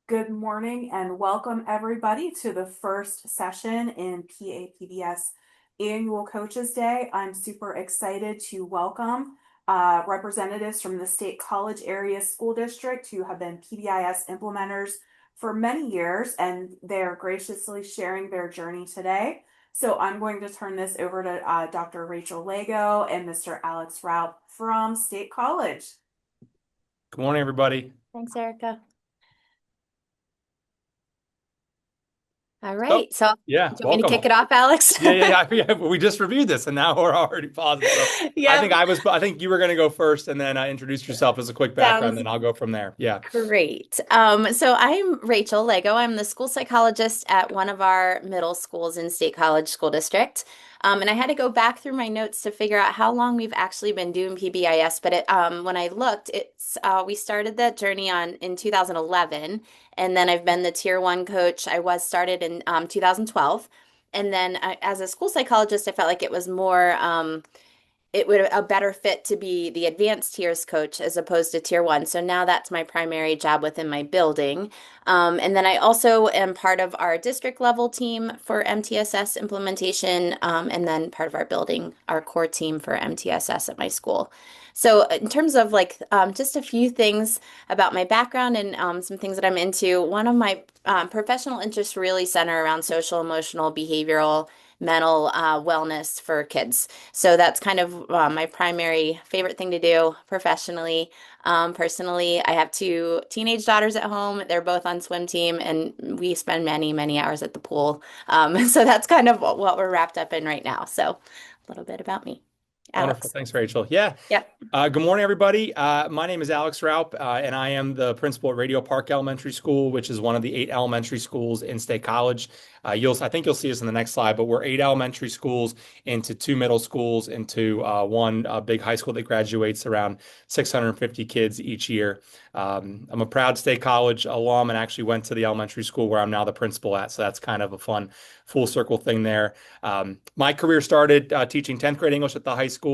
Good morning and welcome everybody to the first session in PaPBS Annual Coaches Day. I'm super excited to welcome representatives from the State College Area School District who have been PBIS implementers for many years, and they're graciously sharing their journey today. So I'm going to turn this over to Dr. Rachel Lago and Mr. Alex Raup from State College. Good morning, everybody. Thanks, Erica. All Oh, right. So, do yeah, you want me to welcome. kick it off, Alex? Yeah. We just reviewed this and now we're already pausing. So Yeah, I think you were going to go first and then introduce yourself as a quick background, sounds then I'll go from there. Yeah. great. So I'm Rachel Lego. I'm the school psychologist at one of our middle schools in State College School District. And I had to go back through my notes to figure out how long we've actually been doing PBIS. But when I looked, we started that journey in 2011, and then I've been the Tier 1 coach. I was started in 2012. And then as a school psychologist, I felt like it was more it would a better fit to be the advanced tiers coach as opposed to tier 1. So now that's my primary job within my building. And then I also am part of our district level team for MTSS implementation, and then part of our building, our core team for MTSS at my school. So in terms of just a few things about my background and some things that I'm into, one of my professional interests really center around social, emotional, behavioral, mental wellness for kids. So that's kind of my primary favorite thing to do professionally. Personally, I have two teenage daughters at home. They're both on swim team, and we spend many, many hours at the pool. So that's kind of what we're wrapped up in right now. So a little bit about me. Wonderful. Alex. Thanks, Rachel. Yeah. Yep. Good morning, everybody. My name is Alex Raup, and I am the principal at Radio Park Elementary School, which is one of the 8 elementary schools in State College. I think you'll see us in the next slide, but we're 8 elementary schools into 2 middle schools into one big high school that graduates around 650 kids each year. I'm a proud State College alum and actually went to the elementary school where I'm now the principal at, so that's kind of a fun full circle thing there. My career started teaching 10th grade English at the high school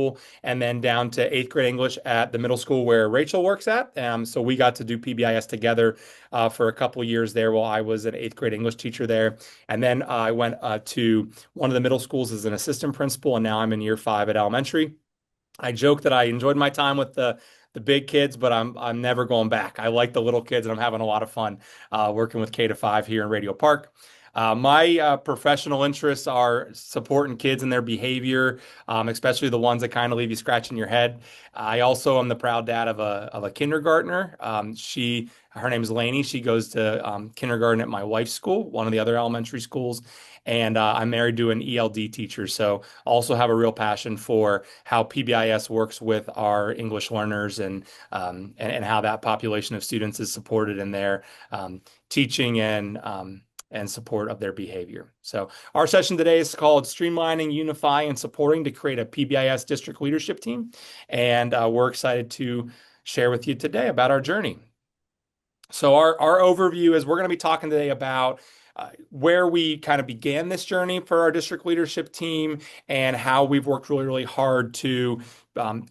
and then down to 8th grade English at the middle school where Rachel works at. So we got to do PBIS together for a couple of years there while I was an 8th grade English teacher there. And then I went to one of the middle schools as an assistant principal, and now I'm in year 5 at elementary. I joke that I enjoyed my time with the big kids, but I'm never going back. I like the little kids, and I'm having a lot of fun working with K to 5 here in Radio Park. My professional interests are supporting kids and their behavior, especially the ones that kind of leave you scratching your head. I also am the proud dad of a kindergartner. Her name is Lainey. She goes to kindergarten at my wife's school, one of the other elementary schools. And I'm married to an ELD teacher, so also have a real passion for how PBIS works with our English learners and how that population of students is supported in their teaching and support of their behavior. So our session today is called Streamlining, Unifying, and Supporting to create a PBIS district leadership team. And we're excited to share with you today about our journey. So our overview is we're going to be talking today about where we kind of began this journey for our district leadership team and how we've worked really, really hard to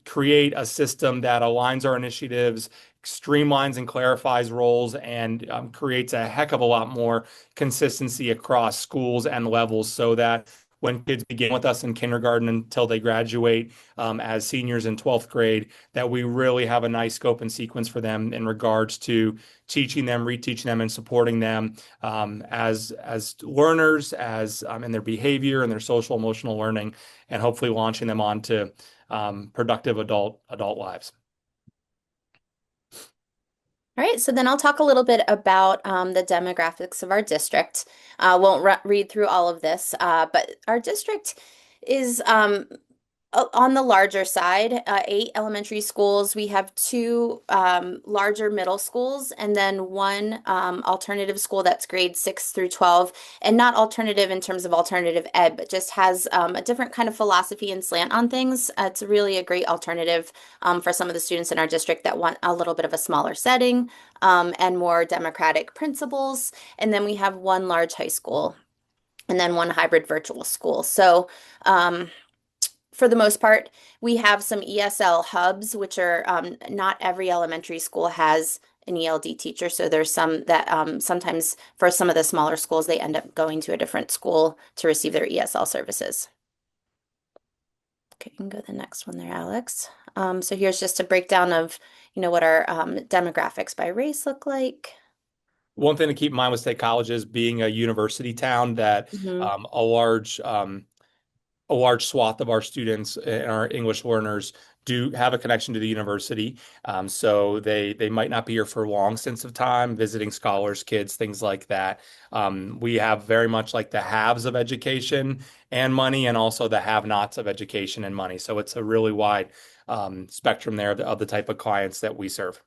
create a system that aligns our initiatives, streamlines and clarifies roles, and creates a heck of a lot more consistency across schools and levels so that when kids begin with us in kindergarten until they graduate as seniors in 12th grade, that we really have a nice scope and sequence for them in regards to teaching them, reteaching them, and supporting them as learners, as in their behavior and their social emotional learning, and hopefully launching them onto productive adult lives. All right, so then I'll talk a little bit about the demographics of our district. Won't read through all of this, but our district is on the larger side, 8 elementary schools. We have 2 larger middle schools, and then one alternative school that's grades 6 through 12, and not alternative in terms of alternative ed, but just has a different kind of philosophy and slant on things. It's really a great alternative for some of the students in our district that want a little bit of a smaller setting and more democratic principles. And then we have one large high school and then one hybrid virtual school. So, for the most part, we have some ESL hubs, which are not every elementary school has an ELD teacher. So there's some that sometimes for some of the smaller schools, they end up going to a different school to receive their ESL services. Okay, you can go to the next one there, Alex. So here's just a breakdown of, what our demographics by race look like. One thing to keep in mind with State College is being a university town that Mhm. a large swath of our students and our English learners do have a connection to the university. So they might not be here for long stints of time, visiting scholars, kids, things like that. We have very much like the haves of education and money, and also the have-nots of education and money. So it's a really wide spectrum there of the type of clients that we serve.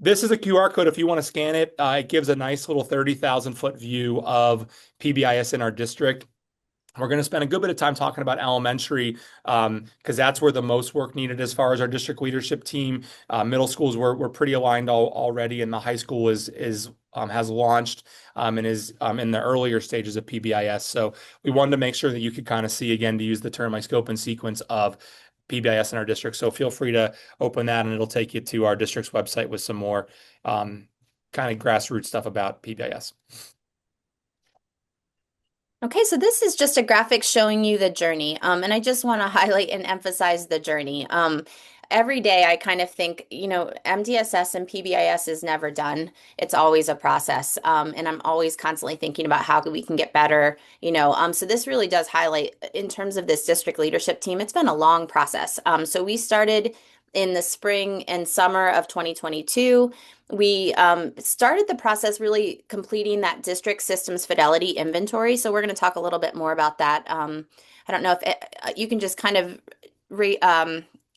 This is a QR code if you want to scan it. It gives a nice little 30,000 foot view of PBIS in our district. We're going to spend a good bit of time talking about elementary because that's where the most work needed as far as our district leadership team. Middle schools we're pretty aligned already, and the high school has launched and is in the earlier stages of PBIS. So we wanted to make sure that you could kind of see, again, to use the term, my scope and sequence of PBIS in our district. So feel free to open that, and it'll take you to our district's website with some more kind of grassroots stuff about PBIS. Okay, so this is just a graphic showing you the journey. And I just want to highlight and emphasize the journey. Every day I kind of think, MTSS and PBIS is never done. It's always a process. And I'm always constantly thinking about how we can get better, So this really does highlight in terms of this district leadership team, it's been a long process. So we started in the spring and summer of 2022. We started the process really completing that district systems fidelity inventory. So we're going to talk a little bit more about that. I don't know if you can just kind of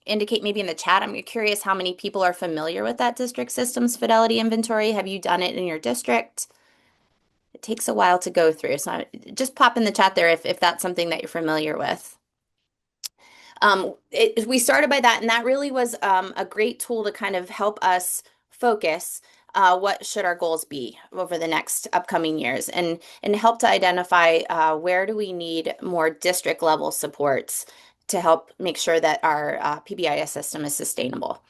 indicate maybe in the chat. I'm curious how many people are familiar with that district systems fidelity inventory. Have you done it in your district? It takes a while to go through. So just pop in the chat there if that's something that you're familiar with. We started by that, and that really was a great tool to kind of help us focus what should our goals be over the next upcoming years, and help to identify where do we need more district level supports to help make sure that our PBIS system is sustainable.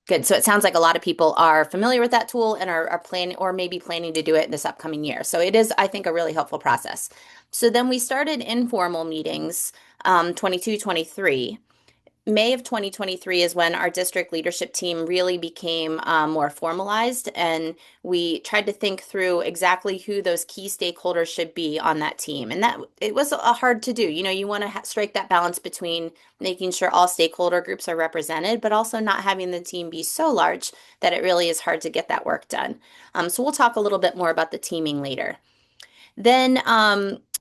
Good. So it sounds like a lot of people are familiar with that tool and are planning or maybe planning to do it this upcoming year. So it is, I think, a really helpful process. So then we started informal meetings, 22, 23. May of 2023 is when our district leadership team really became more formalized, and we tried to think through exactly who those key stakeholders should be on that team. And that it was hard to do. You want to strike that balance between making sure all stakeholder groups are represented, but also not having the team be so large that it really is hard to get that work done. So we'll talk a little bit more about the teaming later. Then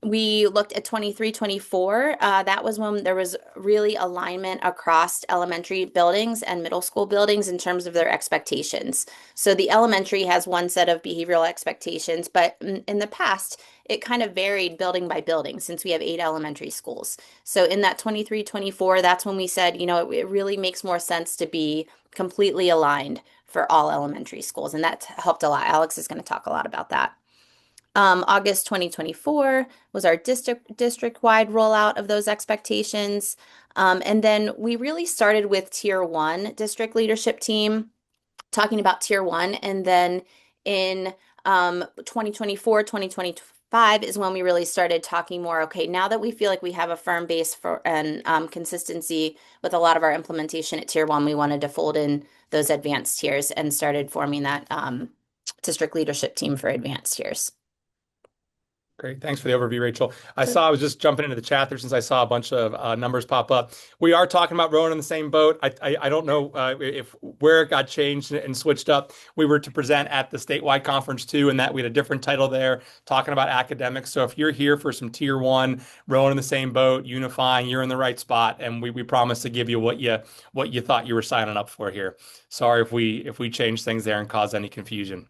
we looked at 23, 24. That was when there was really alignment across elementary buildings and middle school buildings in terms of their expectations. So the elementary has one set of behavioral expectations, but in the past, it kind of varied building by building since we have 8 elementary schools. So in that 23, 24, that's when we said, it really makes more sense to be completely aligned for all elementary schools. And that helped a lot. Alex is going to talk a lot about that. August 2024 was our district-wide rollout of those expectations. And then we really started with Tier 1 district leadership team, talking about Tier 1. And then in 2024, 2025 is when we really started talking more, okay, now that we feel like we have a firm base for and consistency with a lot of our implementation at Tier 1, we wanted to fold in those advanced tiers and started forming that district leadership team for advanced tiers. Great. Thanks for the overview, Rachel. I was just jumping into the chat there since I saw a bunch of numbers pop up. We are talking about rowing in the same boat. I don't know if where it got changed and switched up. We were to present at the statewide conference too, and that we had a different title there talking about academics. So if you're here for some Tier 1, rowing in the same boat, unifying, you're in the right spot. And we promise to give you what you thought you were signing up for here. Sorry if we changed things there and caused any confusion.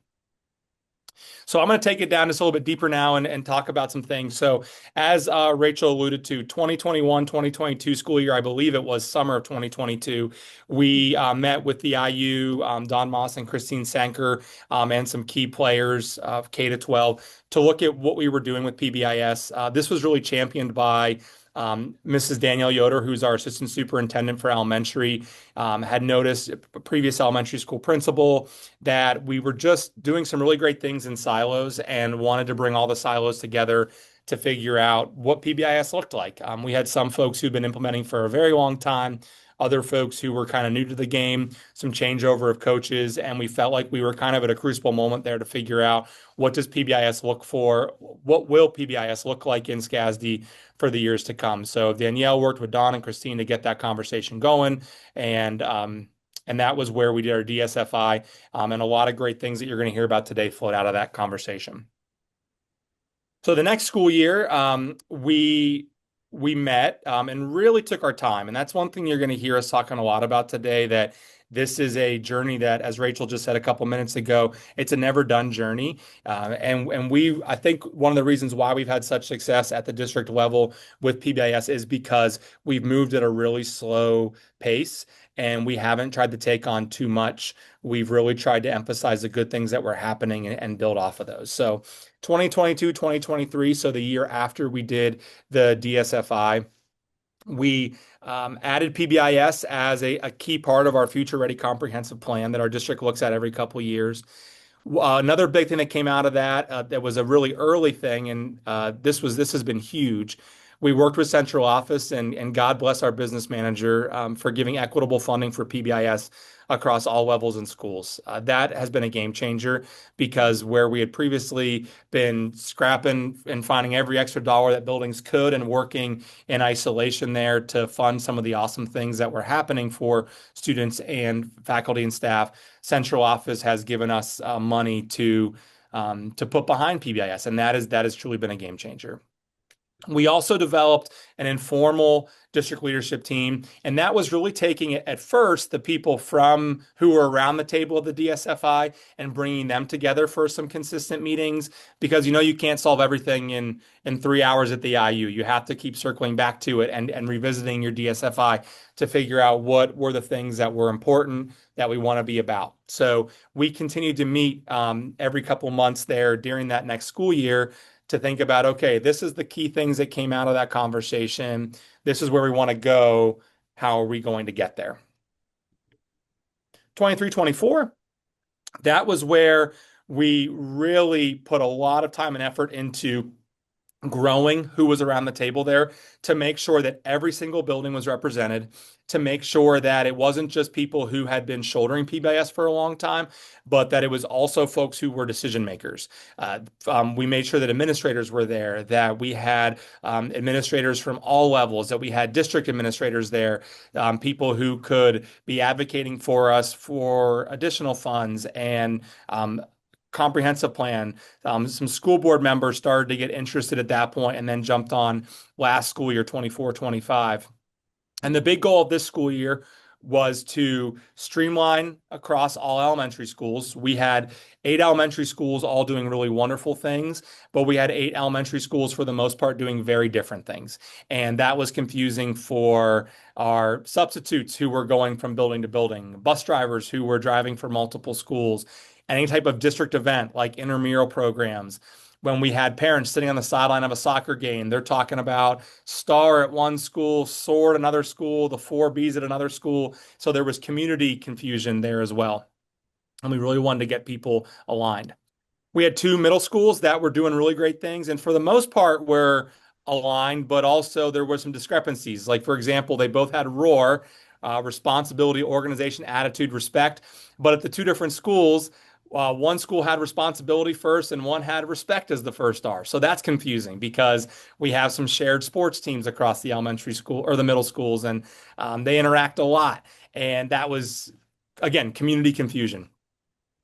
So I'm going to take it down just a little bit deeper now and talk about some things. So as Rachel alluded to, 2021, 2022 school year, I believe it was summer of 2022, we met with the IU, Don Moss and Christine Sanker, and some key players of K-12 to look at what we were doing with PBIS. This was really championed by Mrs. Danielle Yoder, who's our assistant superintendent for elementary, had noticed a previous elementary school principal that we were just doing some really great things in silos and wanted to bring all the silos together to figure out what PBIS looked like. We had some folks who've been implementing for a very long time, other folks who were kind of new to the game, some changeover of coaches, and we felt like we were kind of at a crucible moment there to figure out what does PBIS look for, what will PBIS look like in SCASD for the years to come. So Danielle worked with Don and Christine to get that conversation going, and that was where we did our DSFI, and a lot of great things that you're going to hear about today flowed out of that conversation. So the next school year, we met and really took our time, and that's one thing you're going to hear us talking a lot about today. That this is a journey that, as Rachel just said a couple minutes ago, it's a never done journey. I think one of the reasons why we've had such success at the district level with PBIS is because we've moved at a really slow pace and we haven't tried to take on too much. We've really tried to emphasize the good things that were happening and build off of those. So 2022, 2023, so the year after we did the DSFI, we added PBIS as a key part of our Future Ready Comprehensive Plan that our district looks at every couple of years. Another big thing that came out of that was a really early thing, and this has been huge. We worked with central office, and God bless our business manager for giving equitable funding for PBIS across all levels in schools. That has been a game changer because where we had previously been scrapping and finding every extra dollar that buildings could and working in isolation there to fund some of the awesome things that were happening for students and faculty and staff, central office has given us money to put behind PBIS, and that has truly been a game changer. We also developed an informal district leadership team, and that was really taking it at first the people from who were around the table of the DSFI and bringing them together for some consistent meetings because you can't solve everything in 3 hours at the IU. You have to keep circling back to it and revisiting your DSFI to figure out what were the things that were important that we want to be about. So we continued to meet every couple months there during that next school year to think about, okay, this is the key things that came out of that conversation. This is where we want to go. How are we going to get there? 23, 24, that was where we really put a lot of time and effort into growing who was around the table there to make sure that every single building was represented, to make sure that it wasn't just people who had been shouldering PBIS for a long time, but that it was also folks who were decision makers. We made sure that administrators were there, that we had administrators from all levels, that we had district administrators there, people who could be advocating for us for additional funds and comprehensive plan. Some school board members started to get interested at that point and then jumped on last school year, 24, 25. And the big goal of this school year was to streamline across all elementary schools. We had 8 elementary schools all doing really wonderful things, but we had 8 elementary schools for the most part doing very different things. And that was confusing for our substitutes who were going from building to building, bus drivers who were driving for multiple schools, any type of district event like intramural programs. When we had parents sitting on the sideline of a soccer game, they're talking about star at one school, soar at another school, the 4Bs at another school. So there was community confusion there as well. And we really wanted to get people aligned. We had 2 middle schools that were doing really great things. And for the most part, were aligned, but also there were some discrepancies. Like, for example, they both had ROAR, responsibility, organization, attitude, respect. But at the 2 different schools, one school had responsibility first and one had respect as the first R. So that's confusing because we have some shared sports teams across the elementary school or the middle schools, and they interact a lot. And that was, again, community confusion.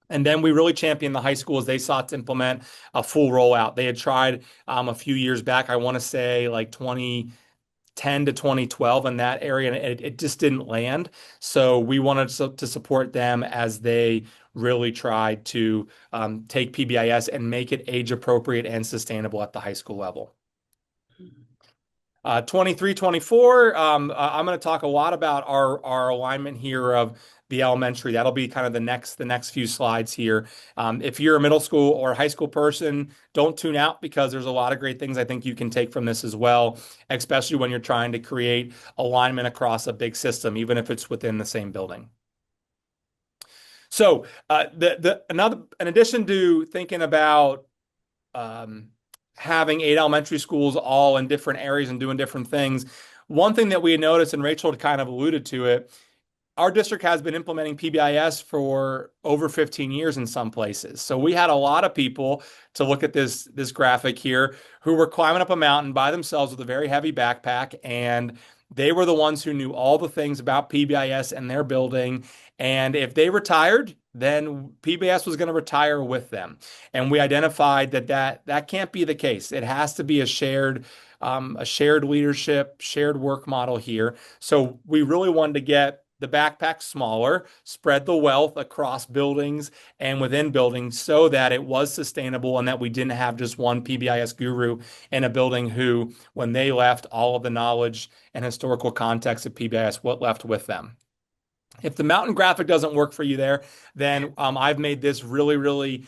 And then we really championed the high school as they sought to implement a full rollout. They had tried a few years back, I want to say like 2010 to 2012 in that area, and it just didn't land. So we wanted to support them as they really tried to take PBIS and make it age appropriate and sustainable at the high school level. 23, 24, I'm going to talk a lot about our alignment here of the elementary. That'll be kind of the next few slides here. If you're a middle school or high school person, don't tune out because there's a lot of great things I think you can take from this as well, especially when you're trying to create alignment across a big system, even if it's within the same building. So in addition to thinking about um, having 8 elementary schools all in different areas and doing different things, one thing that we had noticed, and Rachel had kind of alluded to it, our district has been implementing PBIS for over 15 years in some places. So we had a lot of people to look at this graphic here who were climbing up a mountain by themselves with a very heavy backpack, and they were the ones who knew all the things about PBIS and their building. And if they retired, then PBIS was going to retire with them. And we identified that can't be the case. It has to be a shared leadership, shared work model here. So we really wanted to get the backpack smaller, spread the wealth across buildings and within buildings so that it was sustainable and that we didn't have just one PBIS guru in a building who, when they left, all of the knowledge and historical context of PBIS, what left with them. If the mountain graphic doesn't work for you there, then I've made this really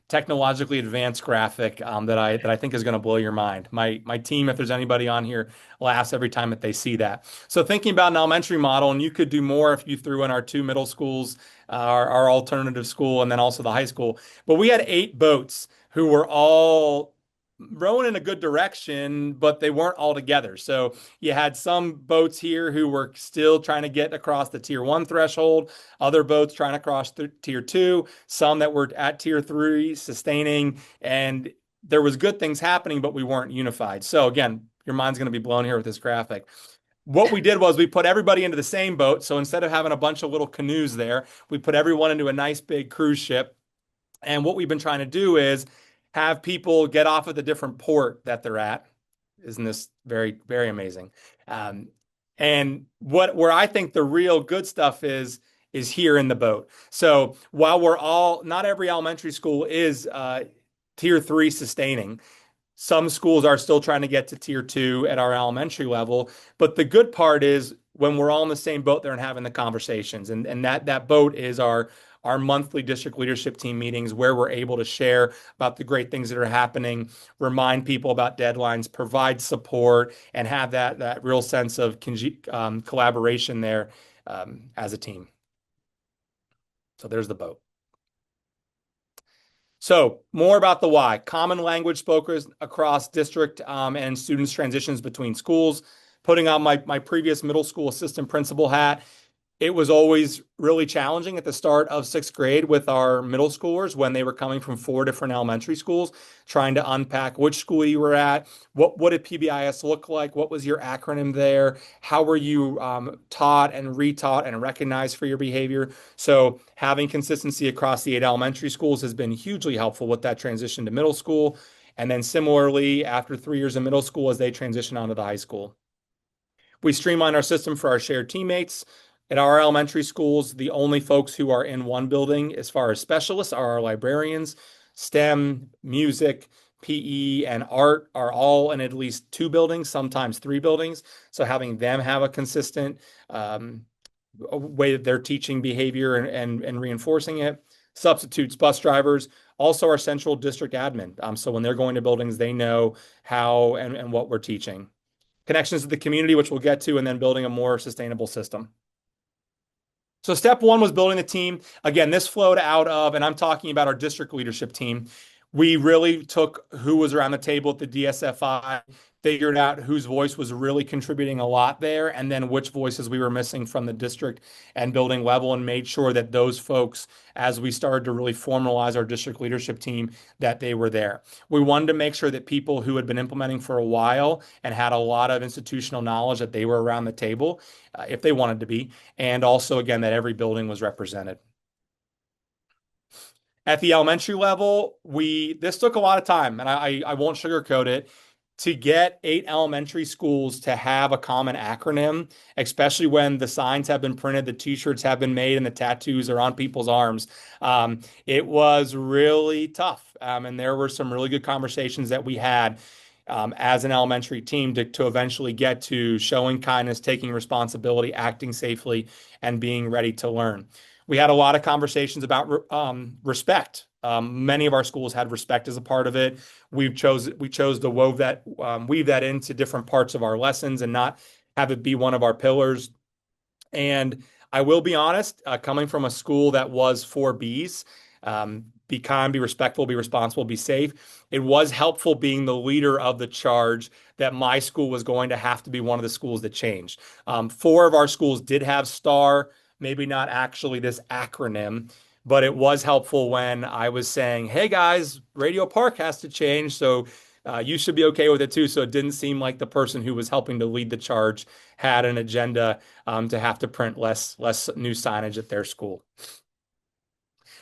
technologically advanced graphic that I think is going to blow your mind. My team, if there's anybody on here, laughs every time that they see that. So thinking about an elementary model, and you could do more if you threw in our 2 middle schools, our alternative school, and then also the high school. But we had 8 boats who were all rowing in a good direction, but they weren't all together. So you had some boats here who were still trying to get across the tier 1 threshold, other boats trying to cross tier 2, some that were at tier 3 sustaining, and there was good things happening, but we weren't unified. So again, your mind's going to be blown here with this graphic. What we did was we put everybody into the same boat. So instead of having a bunch of little canoes there, we put everyone into a nice big cruise ship. And what we've been trying to do is have people get off at the different port that they're at. Isn't this very amazing? And where I think the real good stuff is here in the boat. So while not every elementary school is tier 3 sustaining, some schools are still trying to get to tier 2 at our elementary level. But the good part is when we're all in the same boat there and having the conversations, and that boat is our monthly district leadership team meetings where we're able to share about the great things that are happening, remind people about deadlines, provide support, and have that real sense of collaboration there as a team. So there's the boat. So more about the why. Common language spoken across district and students' transitions between schools. Putting on my previous middle school assistant principal hat, it was always really challenging at the start of 6th grade with our middle schoolers when they were coming from 4 different elementary schools, trying to unpack which school you were at, what did PBIS look like, what was your acronym there, how were you taught and retaught and recognized for your behavior. So having consistency across the 8 elementary schools has been hugely helpful with that transition to middle school. And then similarly, after 3 years of middle school, as they transition onto the high school. We streamline our system for our shared teammates. At our elementary schools, the only folks who are in one building as far as specialists are our librarians. STEM, music, PE, and art are all in at least 2 buildings, sometimes 3 buildings. So having them have a consistent way that they're teaching behavior and reinforcing it. Substitutes, bus drivers, also our central district admin. So when they're going to buildings, they know how and what we're teaching. Connections to the community, which we'll get to, and then building a more sustainable system. So step 1 was building the team. Again, this flowed out of, and I'm talking about our district leadership team. We really took who was around the table at the DSFI, figured out whose voice was really contributing a lot there, and then which voices we were missing from the district and building level, and made sure that those folks, as we started to really formalize our district leadership team, that they were there. We wanted to make sure that people who had been implementing for a while and had a lot of institutional knowledge, that they were around the table if they wanted to be, and also, again, that every building was represented. At the elementary level, this took a lot of time, and I won't sugarcoat it, to get 8 elementary schools to have a common acronym, especially when the signs have been printed, the t-shirts have been made, and the tattoos are on people's arms. It was really tough, and there were some really good conversations that we had. as an elementary team to eventually get to showing kindness, taking responsibility, acting safely, and being ready to learn. We had a lot of conversations about respect. Many of our schools had respect as a part of it. We chose to weave that into different parts of our lessons and not have it be one of our pillars. And I will be honest, coming from a school that was 4Bs, be kind, be respectful, be responsible, be safe. It was helpful being the leader of the charge that my school was going to have to be one of the schools that changed. Four of our schools did have STAR, maybe not actually this acronym, but it was helpful when I was saying, hey guys, Radio Park has to change. So you should be okay with it too. So it didn't seem like the person who was helping to lead the charge had an agenda to have to print less new signage at their school.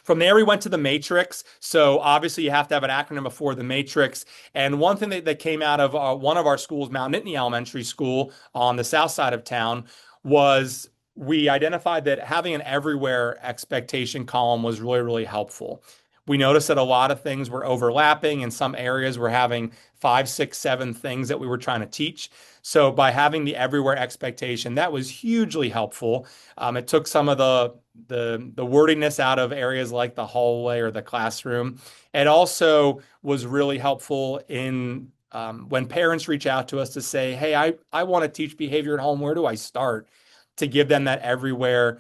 From there, we went to the matrix. So obviously, you have to have an acronym before the matrix. And one thing that came out of one of our schools, Mount Nittany Elementary School on the south side of town, was we identified that having an everywhere expectation column was really, really helpful. We noticed that a lot of things were overlapping. In some areas, we're having 5, 6, 7 things that we were trying to teach. So by having the everywhere expectation, that was hugely helpful. It took some of the wordiness out of areas like the hallway or the classroom. It also was really helpful in when parents reach out to us to say, hey, I want to teach behavior at home. Where do I start? To give them that everywhere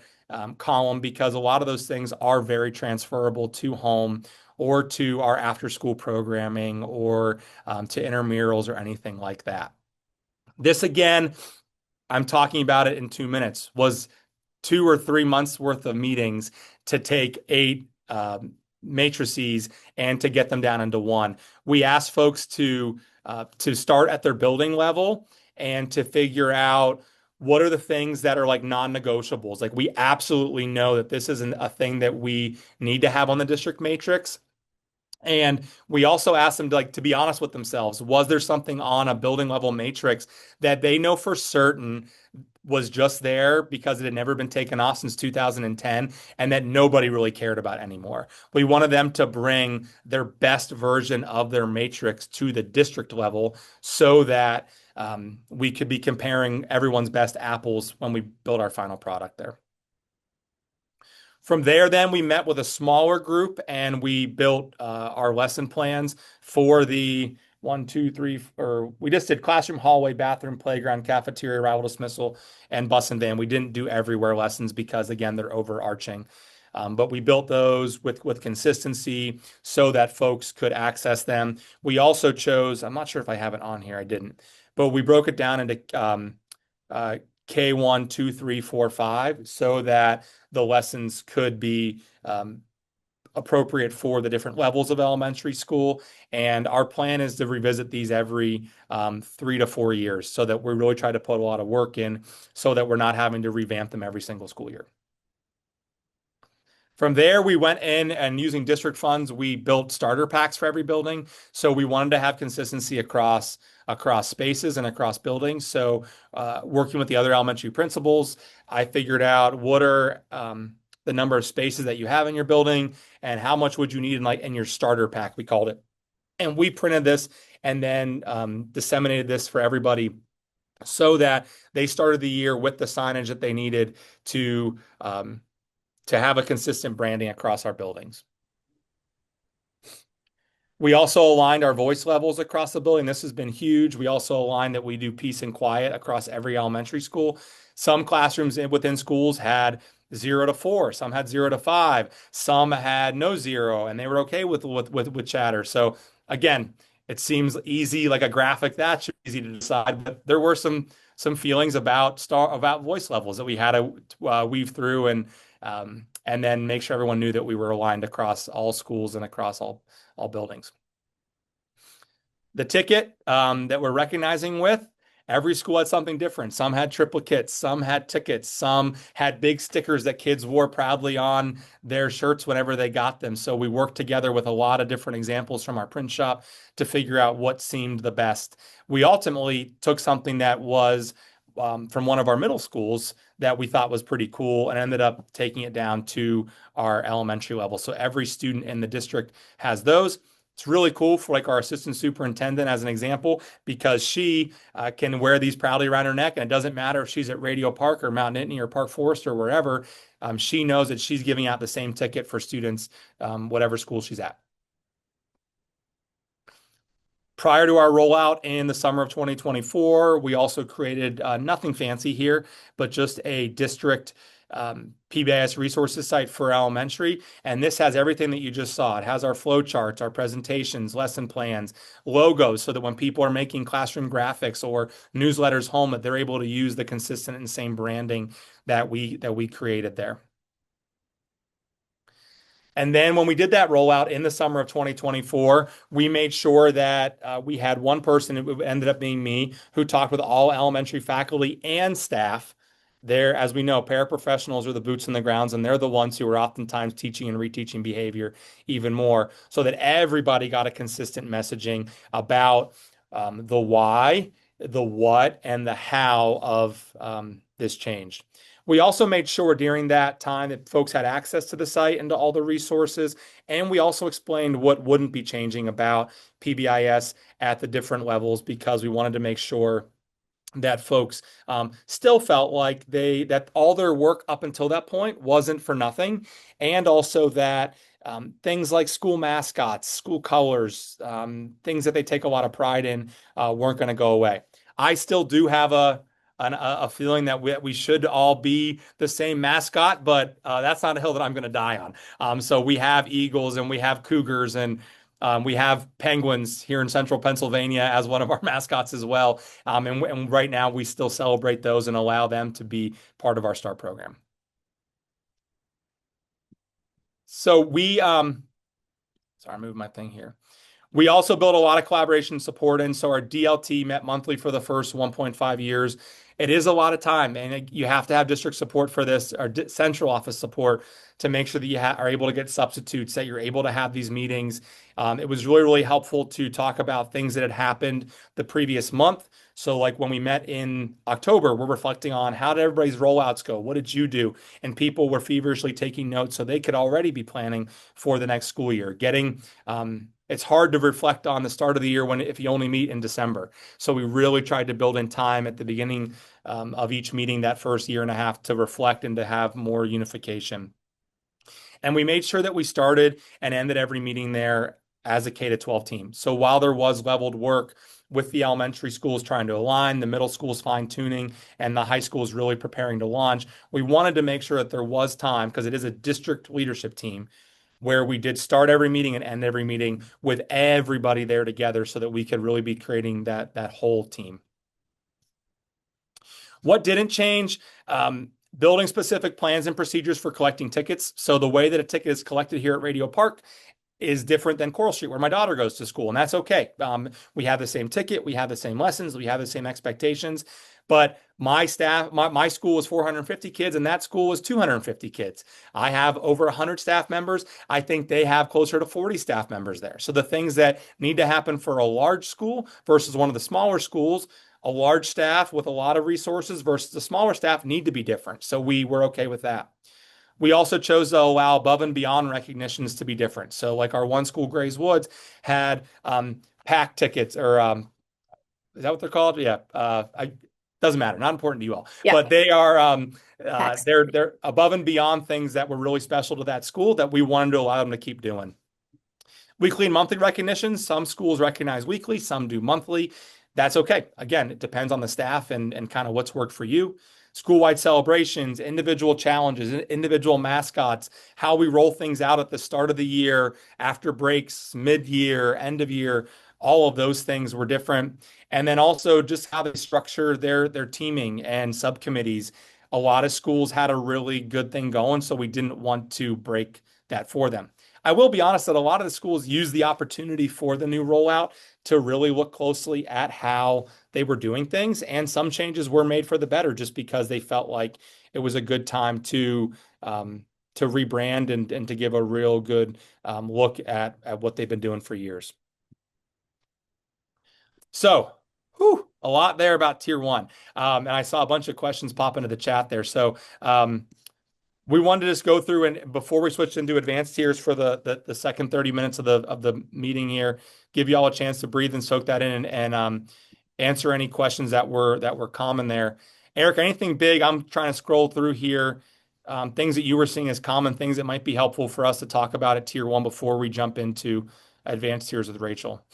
column, because a lot of those things are very transferable to home or to our after school programming or to intramurals or anything like that. This again, I'm talking about it in 2 minutes, was 2 or 3 months worth of meetings to take 8 matrices and to get them down into one. We asked folks to start at their building level and to figure out what are the things that are like non-negotiables. Like we absolutely know that this isn't a thing that we need to have on the district matrix. And we also asked them to be honest with themselves. Was there something on a building level matrix that they know for certain was just there because it had never been taken off since 2010 and that nobody really cared about anymore? We wanted them to bring their best version of their matrix to the district level so that we could be comparing everyone's best apples when we build our final product there. From there, then we met with a smaller group and we built our lesson plans for the 1, 2, 3, or we just did classroom, hallway, bathroom, playground, cafeteria, arrival dismissal, and bus and van. We didn't do everywhere lessons because, again, they're overarching. But we built those with consistency so that folks could access them. We also chose, I'm not sure if I have it on here, I didn't, but we broke it down into K1, 2, 3, 4, 5, so that the lessons could be appropriate for the different levels of elementary school. And our plan is to revisit these every 3 to 4 years so that we really try to put a lot of work in so that we're not having to revamp them every single school year. From there, we went in and using district funds, we built starter packs for every building. So we wanted to have consistency across spaces and across buildings. So working with the other elementary principals, I figured out what are the number of spaces that you have in your building and how much would you need in your starter pack, we called it. And we printed this and then disseminated this for everybody so that they started the year with the signage that they needed to have a consistent branding across our buildings. We also aligned our voice levels across the building. This has been huge. We also aligned that we do peace and quiet across every elementary school. Some classrooms within schools had 0 to 4, some had 0 to 5, some had no 0, and they were okay with chatter. So again, it seems easy, like a graphic that's easy to decide, but there were some feelings about voice levels that we had to weave through and then make sure everyone knew that we were aligned across all schools and across all buildings. The ticket that we're recognizing with, every school had something different. Some had triplicates, some had tickets, some had big stickers that kids wore proudly on their shirts whenever they got them. So we worked together with a lot of different examples from our print shop to figure out what seemed the best. We ultimately took something that was from one of our middle schools that we thought was pretty cool and ended up taking it down to our elementary level. So every student in the district has those. It's really cool for like our assistant superintendent as an example, because she can wear these proudly around her neck, and it doesn't matter if she's at Radio Park or Mount Nittany or Park Forest or wherever. She knows that she's giving out the same ticket for students, whatever school she's at. Prior to our rollout in the summer of 2024, we also created nothing fancy here, but just a district PBIS resources site for elementary. And this has everything that you just saw. It has our flow charts, our presentations, lesson plans, logos, so that when people are making classroom graphics or newsletters home, that they're able to use the consistent and same branding that we created there. And then when we did that rollout in the summer of 2024, we made sure that we had one person, it ended up being me, who talked with all elementary faculty and staff. There, as we know, paraprofessionals are the boots on the grounds, and they're the ones who are oftentimes teaching and reteaching behavior even more, so that everybody got a consistent messaging about the why, the what, and the how of this change. We also made sure during that time that folks had access to the site and to all the resources. And we also explained what wouldn't be changing about PBIS at the different levels, because we wanted to make sure that folks still felt like that all their work up until that point wasn't for nothing. And also that things like school mascots, school colors, things that they take a lot of pride in weren't going to go away. I still do have a feeling that we should all be the same mascot, but that's not a hill that I'm going to die on. So we have eagles and we have cougars, and we have penguins here in central Pennsylvania as one of our mascots as well. And right now we still celebrate those and allow them to be part of our STAR program. So sorry, I'm moving my thing here. We also built a lot of collaboration support in. So our DLT met monthly for the first 1.5 years. It is a lot of time, and you have to have district support for this, or central office support, to make sure that you are able to get substitutes, that you're able to have these meetings. It was really, really helpful to talk about things that had happened the previous month. So like when we met in October, we're reflecting on how did everybody's rollouts go? What did you do? And people were feverishly taking notes so they could already be planning for the next school year. It's hard to reflect on the start of the year if you only meet in December. So we really tried to build in time at the beginning of each meeting that first year and a half to reflect and to have more unification. And we made sure that we started and ended every meeting there as a K-12 team. So while there was leveled work with the elementary schools trying to align, the middle schools fine-tuning, and the high schools really preparing to launch, we wanted to make sure that there was time, because it is a district leadership team, where we did start every meeting and end every meeting with everybody there together so that we could really be creating that whole team. What didn't change? Building specific plans and procedures for collecting tickets. So the way that a ticket is collected here at Radio Park is different than Coral Street, where my daughter goes to school, and that's okay. We have the same ticket, we have the same lessons, we have the same expectations. But my school is 450 kids, and that school is 250 kids. I have over 100 staff members. I think they have closer to 40 staff members there. So the things that need to happen for a large school versus one of the smaller schools, a large staff with a lot of resources versus a smaller staff, need to be different. So we were okay with that. We also chose to allow above and beyond recognitions to be different. So like our one school, Grays Woods, had pack tickets, or is that what they're called? Yeah. Doesn't matter. Not important to you all. Yeah. But they are they're above and beyond things that were really special to that school that we wanted to allow them to keep doing. Weekly and monthly recognitions. Some schools recognize weekly, some do monthly. That's okay. Again, it depends on the staff and kind of what's worked for you. School-wide celebrations, individual challenges, individual mascots, how we roll things out at the start of the year, after breaks, mid-year, end of year, all of those things were different. And then also just how they structure their teaming and subcommittees. A lot of schools had a really good thing going, so we didn't want to break that for them. I will be honest that a lot of the schools used the opportunity for the new rollout to really look closely at how they were doing things. And some changes were made for the better just because they felt like it was a good time to rebrand and to give a real good look at what they've been doing for years. So, a lot there about Tier 1. And I saw a bunch of questions pop into the chat there. So we wanted to just go through and before we switch into advanced tiers for the second 30 minutes of the meeting here, give you all a chance to breathe and soak that in and answer any questions that were common there. Eric, anything big? I'm trying to scroll through here. Things that you were seeing as common things that might be helpful for us to talk about at tier one before we jump into advanced tiers with Rachel.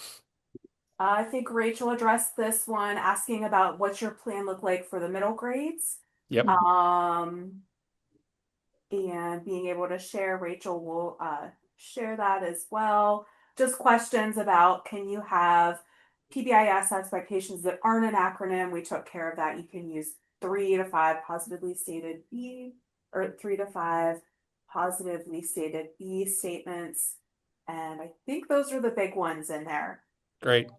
I think Rachel addressed this one, asking about what's your plan look like for the middle grades. Yep. And being able to share, Rachel will share that as well. Just questions about, can you have PBIS expectations that aren't an acronym? We took care of that. You can use 3 to 5 positively stated B or 3 to 5 positively stated B statements. And I think those are the big ones in there. Great.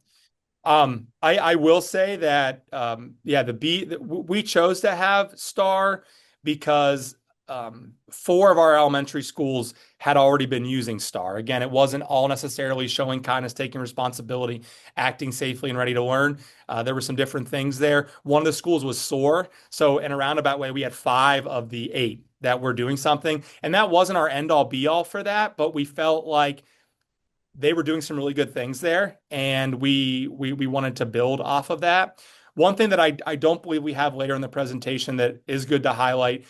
I will say that yeah, we chose to have star because 4 of our elementary schools had already been using star. Again, it wasn't all necessarily showing kindness, taking responsibility, acting safely, and ready to learn. There were some different things there. One of the schools was SOAR. So in a roundabout way, we had 5 of the 8 that were doing something. And that wasn't our end all be all for that, but we felt like they were doing some really good things there, and we wanted to build off of that. One thing that I don't believe we have later in the presentation that is good to highlight,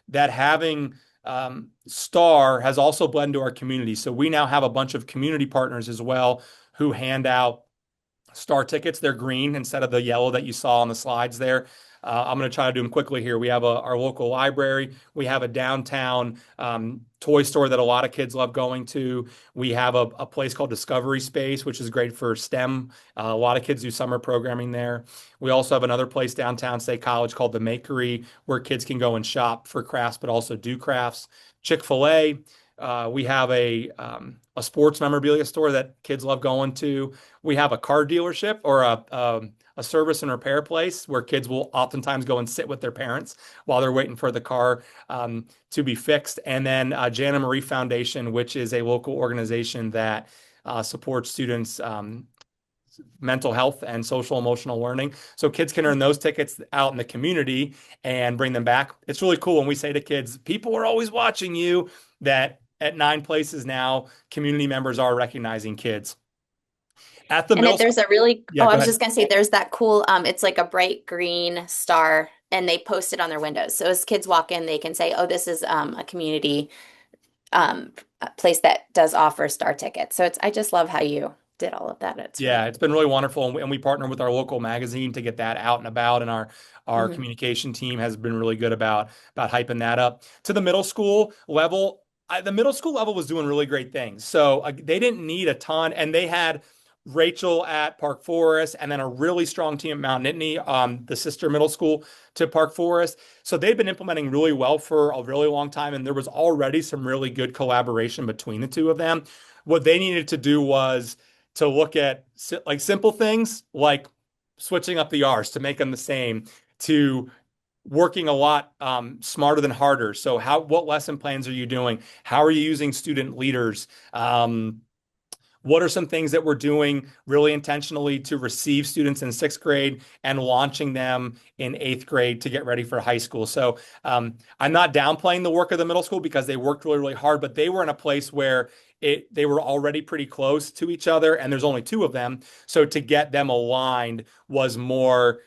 that having STAR has also blended into our community. So we now have a bunch of community partners as well who hand out STAR tickets. They're green instead of the yellow that you saw on the slides there. I'm going to try to do them quickly here. We have our local library. We have a downtown toy store that a lot of kids love going to. We have a place called Discovery Space, which is great for STEM. A lot of kids do summer programming there. We also have another place downtown State College called the Makery, where kids can go and shop for crafts, but also do crafts. Chick-fil-A. We have a sports memorabilia store that kids love going to. We have a car dealership or a service and repair place where kids will oftentimes go and sit with their parents while they're waiting for the car to be fixed. And then Jana Marie Foundation, which is a local organization that supports students' mental health and social emotional learning. So kids can earn those tickets out in the community and bring them back. It's really cool when we say to kids, people are always watching you, that at 9 places now, community members are recognizing kids. At the middle There's school, a really, yeah, oh, go I was ahead. just gonna say there's that cool, it's like a bright green star and they post it on their windows. So as kids walk in, they can say, oh, this is a community a place that does offer star tickets. So I just love how you did all of that. It's Yeah, really it's been really wonderful, and we partner with our local magazine to get that out and about, and our Mhm. communication team has been really good about hyping that up. To the middle school level, the middle school level was doing really great things. So they didn't need a ton, and they had Rachel at Park Forest, and then a really strong team at Mount Nittany, the sister middle school to Park Forest. So they've been implementing really well for a really long time, and there was already some really good collaboration between the two of them. What they needed to do was to look at like simple things like switching up the R's to make them the same, to working a lot smarter than harder. So what lesson plans are you doing? How are you using student leaders? What are some things that we're doing really intentionally to receive students in 6th grade and launching them in 8th grade to get ready for high school? So I'm not downplaying the work of the middle school because they worked really, really hard, but they were in a place where they were already pretty close to each other, and there's only 2 of them. So to get them aligned was more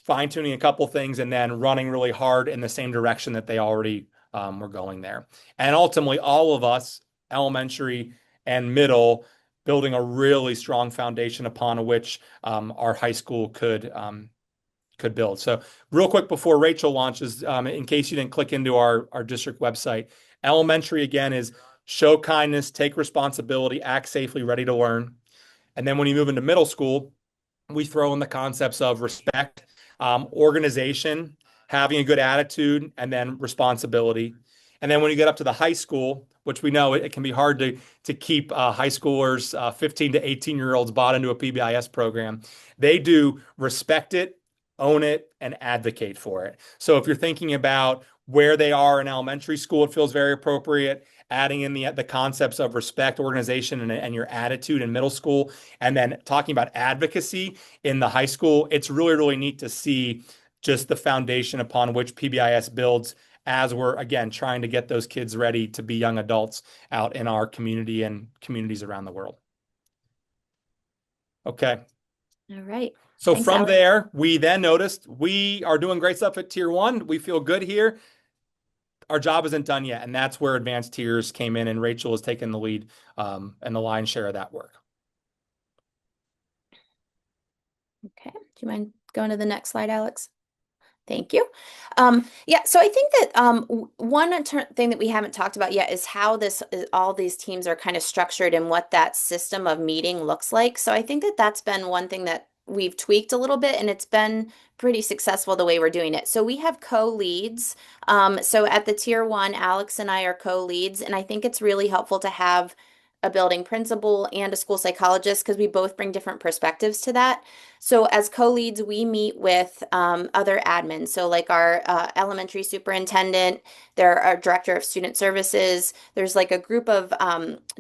fine-tuning a couple things and then running really hard in the same direction that they already were going there. And ultimately, all of us, elementary and middle, building a really strong foundation upon which our high school could build. So real quick before Rachel launches, in case you didn't click into our district website, elementary again is show kindness, take responsibility, act safely, ready to learn. And then when you move into middle school, we throw in the concepts of respect, organization, having a good attitude, and then responsibility. And then when you get up to the high school, which we know it can be hard to keep high schoolers, 15 to 18-year-olds bought into a PBIS program, they do respect it, own it, and advocate for it. So if you're thinking about where they are in elementary school, it feels very appropriate. Adding in the concepts of respect, organization, and your attitude in middle school, and then talking about advocacy in the high school, it's really, really neat to see just the foundation upon which PBIS builds as we're, again, trying to get those kids ready to be young adults out in our community and communities around the world. Okay. All right. So Thanks, from Alex. there, we then noticed we are doing great stuff at tier one. We feel good here. Our job isn't done yet. And that's where advanced tiers came in, and Rachel has taken the lead and the lion's share of that work. Okay. Do you mind going to the next slide, Alex? Thank you. Yeah, so I think that one thing that we haven't talked about yet is how all these teams are kind of structured and what that system of meeting looks like. So I think that that's been one thing that we've tweaked a little bit, and it's been pretty successful the way we're doing it. So we have co-leads. So at the tier one, Alex and I are co-leads, and I think it's really helpful to have a building principal and a school psychologist because we both bring different perspectives to that. So as co-leads, we meet with other admins. So like our elementary superintendent, our director of student services. There's like a group of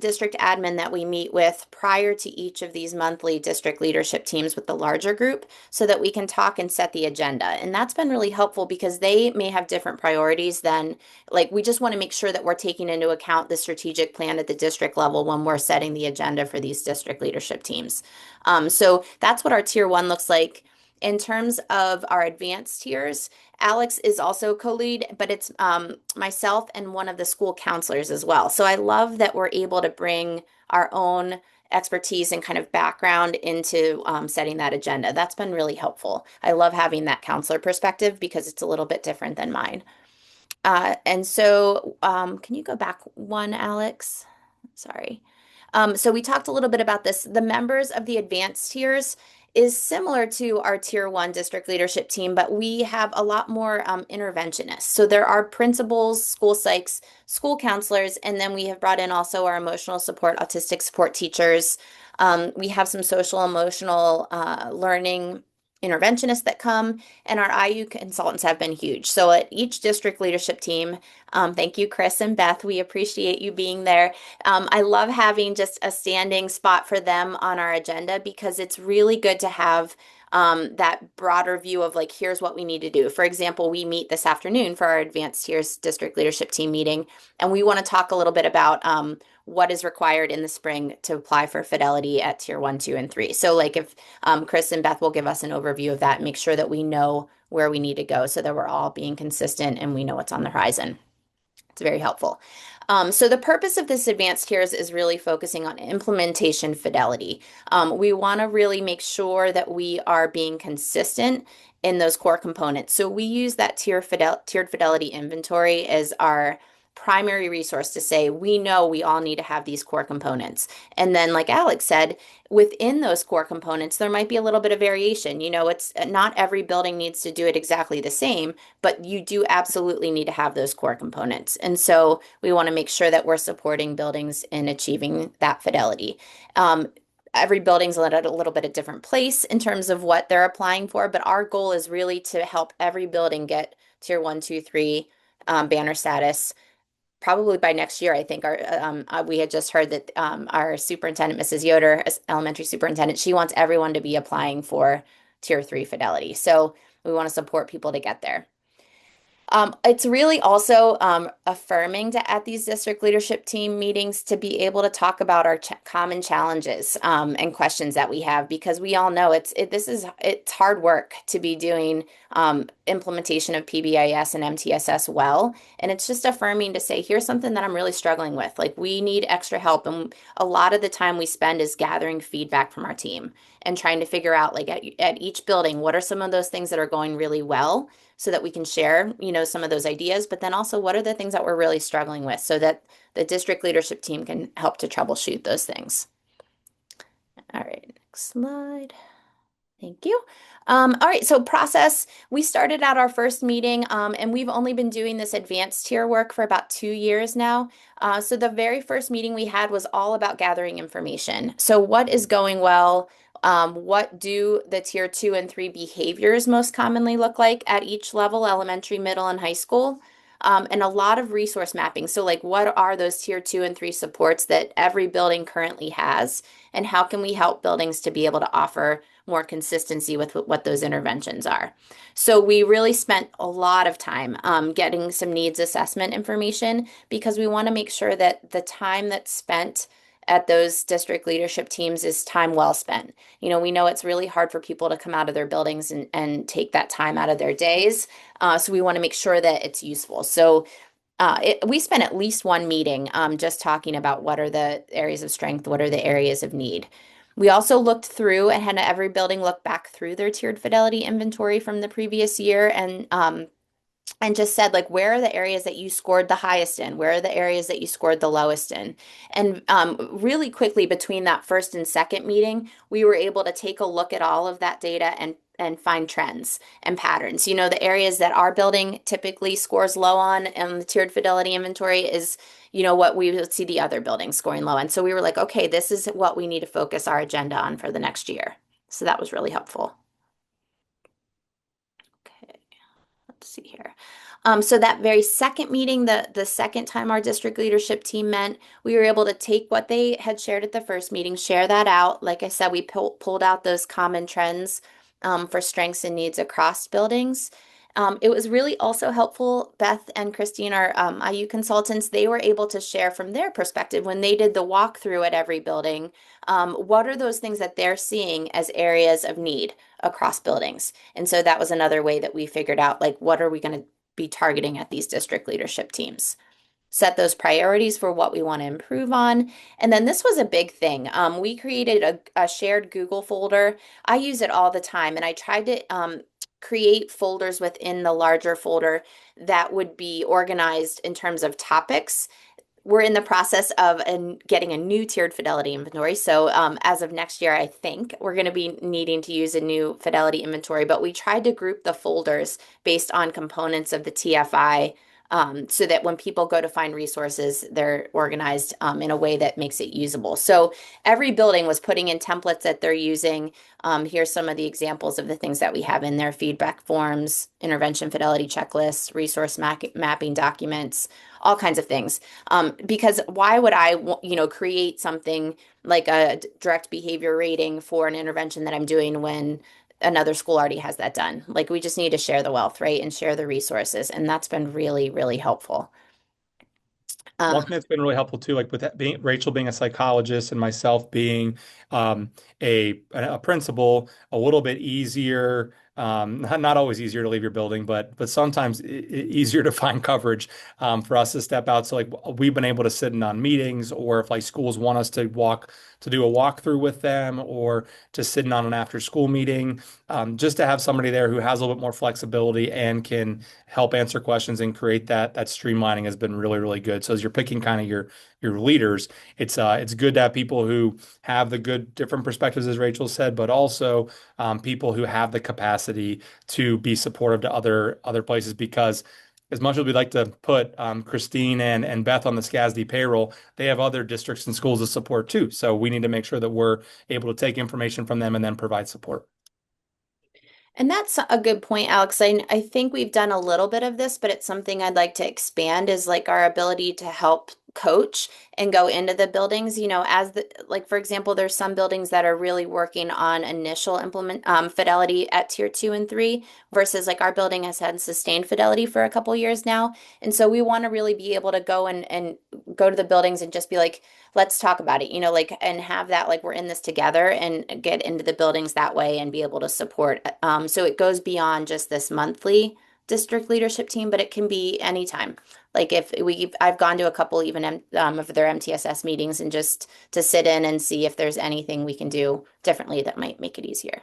district admin that we meet with prior to each of these monthly district leadership teams with the larger group so that we can talk and set the agenda. And that's been really helpful because they may have different priorities than, like, we just want to make sure that we're taking into account the strategic plan at the district level when we're setting the agenda for these district leadership teams. So that's what our tier one looks like. In terms of our advanced tiers, Alex is also co-lead, but it's myself and one of the school counselors as well. So I love that we're able to bring our own expertise and kind of background into setting that agenda. That's been really helpful. I love having that counselor perspective because it's a little bit different than mine. And so can you go back one, Alex? Sorry. So we talked a little bit about this. The members of the advanced tiers is similar to our tier one district leadership team, but we have a lot more interventionists. So there are principals, school psychs, school counselors, and then we have brought in also our emotional support, autistic support teachers. We have some social emotional learning interventionists that come, and our IU consultants have been huge. So at each district leadership team, thank you, Chris and Beth. We appreciate you being there. I love having just a standing spot for them on our agenda because it's really good to have that broader view of like, here's what we need to do. For example, we meet this afternoon for our advanced tiers district leadership team meeting, and we want to talk a little bit about what is required in the spring to apply for fidelity at tier 1, 2, and 3. So like if Chris and Beth will give us an overview of that and make sure that we know where we need to go so that we're all being consistent and we know what's on the horizon. It's very helpful. So the purpose of this advanced tiers is really focusing on implementation fidelity. We want to really make sure that we are being consistent in those core components. So we use that tiered fidelity inventory as our primary resource to say, we know we all need to have these core components. And then, like Alex said, within those core components, there might be a little bit of variation. You know, it's not every building needs to do it exactly the same, but you do absolutely need to have those core components. And so we want to make sure that we're supporting buildings in achieving that fidelity. Every building's at a little bit of different place in terms of what they're applying for, but our goal is really to help every building get tier 1, 2, 3 banner status. Probably by next year, I think we had just heard that our superintendent, Mrs. Yoder, as elementary superintendent, she wants everyone to be applying for tier 3 fidelity. So we want to support people to get there. It's really also affirming at these district leadership team meetings to be able to talk about our common challenges and questions that we have, because we all know it's hard work to be doing implementation of PBIS and MTSS well. And it's just affirming to say, here's something that I'm really struggling with. Like, we need extra help. And a lot of the time we spend is gathering feedback from our team and trying to figure out, like, at each building, what are some of those things that are going really well, so that we can share, you know, some of those ideas, but then also what are the things that we're really struggling with so that the district leadership team can help to troubleshoot those things. All right, next slide. Thank you. All right, so process, we started out our first meeting and we've only been doing this advanced tier work for about 2 years now. So the very first meeting we had was all about gathering information. So what is going well? What do the tier 2 and 3 behaviors most commonly look like at each level, elementary, middle, and high school? And a lot of resource mapping. So like, what are those tier 2 and 3 supports that every building currently has? And how can we help buildings to be able to offer more consistency with what those interventions are. So we really spent a lot of time getting some needs assessment information because we want to make sure that the time that's spent at those district leadership teams is time well spent. We know it's really hard for people to come out of their buildings and take that time out of their days. So we want to make sure that it's useful. So we spent at least one meeting just talking about what are the areas of strength, what are the areas of need. We also looked through and had every building look back through their tiered fidelity inventory from the previous year and just said, like, where are the areas that you scored the highest in? Where are the areas that you scored the lowest in? And really quickly between that first and second meeting, we were able to take a look at all of that data and find trends and patterns. The areas that our building typically scores low on and the tiered fidelity inventory is, what we would see the other buildings scoring low on. So we were like, okay, this is what we need to focus our agenda on for the next year. So that was really helpful. Okay, let's see here. So that very second meeting, the second time our district leadership team met, we were able to take what they had shared at the first meeting, share that out. Like I said, we pulled out those common trends for strengths and needs across buildings. It was really also helpful. Beth and Christine, our IU consultants, they were able to share from their perspective when they did the walkthrough at every building. What are those things that they're seeing as areas of need across buildings? And so that was another way that we figured out, like, what are we going to be targeting at these district leadership teams? Set those priorities for what we want to improve on. And then this was a big thing. We created a shared Google folder. I use it all the time, and I tried to create folders within the larger folder that would be organized in terms of topics. We're in the process of getting a new tiered fidelity inventory. So as of next year, I think we're going to be needing to use a new fidelity inventory, but we tried to group the folders based on components of the TFI so that when people go to find resources, they're organized in a way that makes it usable. So every building was putting in templates that they're using. Here's some of the examples of the things that we have in there: feedback forms, intervention fidelity checklists, resource mapping documents, all kinds of things. Because why would I, create something like a direct behavior rating for an intervention that I'm doing when another school already has that done? Like, we just need to share the wealth, right? And share the resources. And that's been really, really helpful. One thing that's been really helpful too, like with that being Rachel being a psychologist and myself being a principal, a little bit easier. Not always easier to leave your building, but sometimes easier to find coverage for us to step out. So like we've been able to sit in on meetings, or if like schools want us to do a walkthrough with them, or to sit in on an after school meeting, just to have somebody there who has a little bit more flexibility and can help answer questions and create that streamlining has been really, really good. So as you're picking kind of your leaders, it's good to have people who have the good different perspectives, as Rachel said, but also people who have the capacity to be supportive to other places. Because as much as we'd like to put Christine and Beth on the SCASD payroll, they have other districts and schools to support too. So we need to make sure that we're able to take information from them and then provide support. And that's a good point, Alex. I think we've done a little bit of this, but it's something I'd like to expand, is like our ability to help coach and go into the buildings, like, for example, there's some buildings that are really working on initial fidelity at tier 2 and 3 versus like our building has had sustained fidelity for a couple years now. And so we want to really be able to go and go to the buildings and just be like, let's talk about it, like, and have that, like, we're in this together, and get into the buildings that way and be able to support. So it goes beyond just this monthly district leadership team, but it can be anytime. Like I've gone to a couple even of their MTSS meetings, and just to sit in and see if there's anything we can do differently that might make it easier.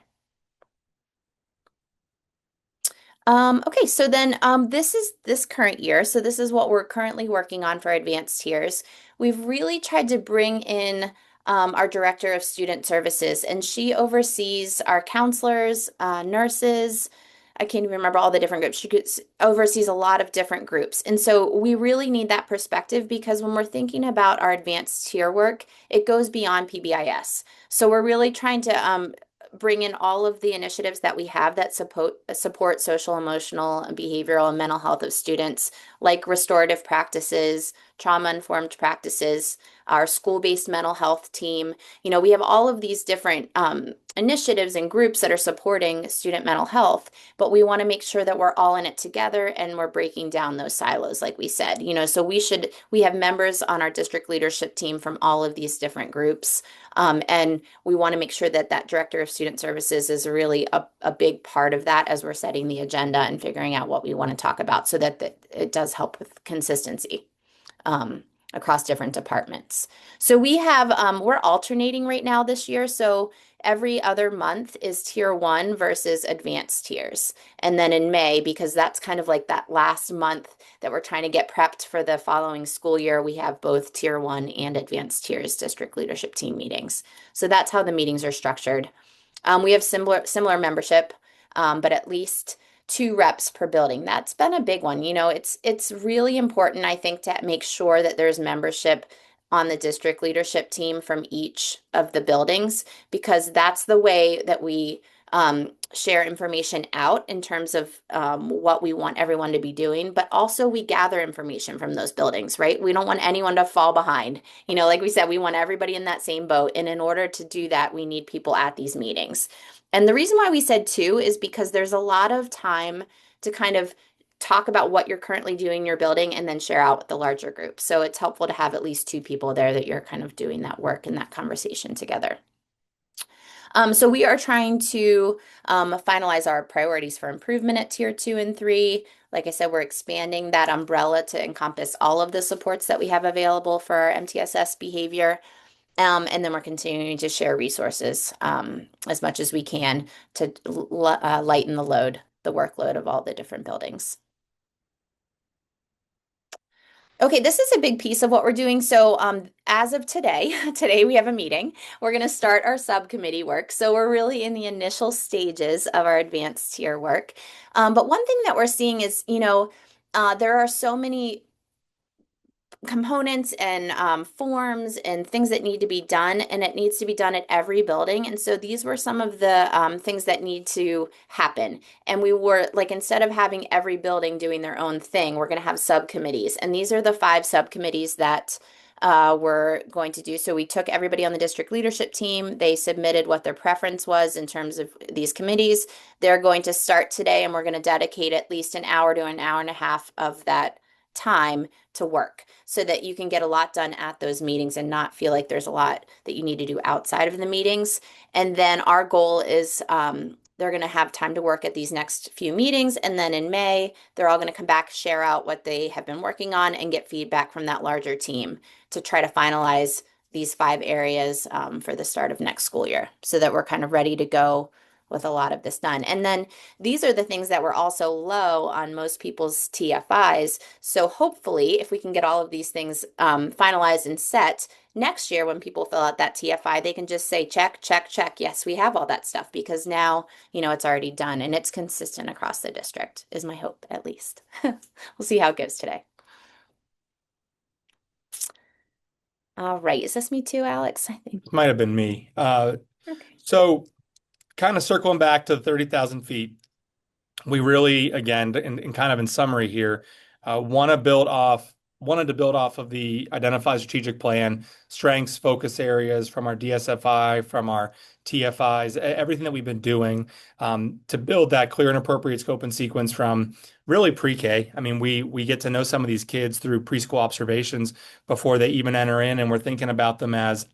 Okay, so then this is this current year. So this is what we're currently working on for advanced tiers. We've really tried to bring in our director of student services, and she oversees our counselors, nurses. I can't even remember all the different groups. She oversees a lot of different groups. And so we really need that perspective, because when we're thinking about our advanced tier work, it goes beyond PBIS. So we're really trying to bring in all of the initiatives that we have that support social, emotional, behavioral, and mental health of students, like restorative practices, trauma-informed practices, our school-based mental health team. We have all of these different initiatives and groups that are supporting student mental health, but we want to make sure that we're all in it together and we're breaking down those silos, like we said. So we have members on our district leadership team from all of these different groups. And we want to make sure that that director of student services is really a big part of that as we're setting the agenda and figuring out what we want to talk about so that it does help with consistency across different departments. So we're alternating right now this year. So every other month is tier one versus advanced tiers. And then in May, because that's kind of like that last month that we're trying to get prepped for the following school year, we have both tier one and advanced tiers district leadership team meetings. So that's how the meetings are structured. We have similar membership, but at least 2 reps per building. That's been a big one. It's really important, I think, to make sure that there's membership on the district leadership team from each of the buildings, because that's the way that we share information out in terms of what we want everyone to be doing, but also we gather information from those buildings, right? We don't want anyone to fall behind. Like we said, we want everybody in that same boat. And in order to do that, we need people at these meetings. And the reason why we said 2 is because there's a lot of time to kind of talk about what you're currently doing in your building and then share out with the larger group. So it's helpful to have at least 2 people there that you're kind of doing that work and that conversation together. So we are trying to finalize our priorities for improvement at tier 2 and 3. Like I said, we're expanding that umbrella to encompass all of the supports that we have available for our MTSS behavior. And then we're continuing to share resources as much as we can to lighten the workload of all the different buildings. Okay, this is a big piece of what we're doing. So as of today, today we have a meeting. We're going to start our subcommittee work. So we're really in the initial stages of our advanced tier work. But one thing that we're seeing is, there are so many components and forms and things that need to be done, and it needs to be done at every building. And so these were some of the things that need to happen. And we were like, instead of having every building doing their own thing, we're going to have subcommittees. And these are the 5 subcommittees that we're going to do. So we took everybody on the district leadership team. They submitted what their preference was in terms of these committees. They're going to start today, and we're going to dedicate at least an hour to an hour and a half of that time to work so that you can get a lot done at those meetings and not feel like there's a lot that you need to do outside of the meetings. And then our goal is they're going to have time to work at these next few meetings. And then in May, they're all going to come back, share out what they have been working on, and get feedback from that larger team to try to finalize these 5 areas for the start of next school year so that we're kind of ready to go with a lot of this done. And then these are the things that were also low on most people's TFIs. So hopefully, if we can get all of these things finalized and set next year, when people fill out that TFI, they can just say, check, check, check. Yes, we have all that stuff, because now, it's already done and it's consistent across the district, is my hope, at least. We'll see how it goes today. All right. Is this me too, Alex? I think. It might have been me. Okay. So kind of circling back to 30,000 feet, we really, again, in kind of in summary here, wanted to build off of the identified strategic plan, strengths, focus areas from our DSFI, from our TFIs, everything that we've been doing to build that clear and appropriate scope and sequence from really pre-K. I mean, we get to know some of these kids through preschool observations before they even enter in, and we're thinking about them as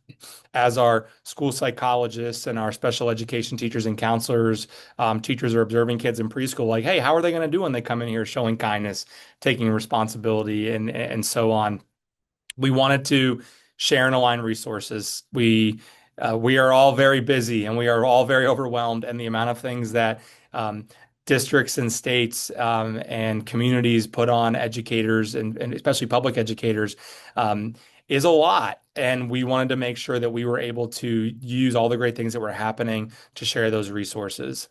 our school psychologists and our special education teachers and counselors. Teachers are observing kids in preschool, like, hey, how are they going to do when they come in here showing kindness, taking responsibility, and so on. We wanted to share and align resources. We are all very busy and we are all very overwhelmed, and the amount of things that districts and states and communities put on educators and especially public educators is a lot. And we wanted to make sure that we were able to use all the great things that were happening to share those resources.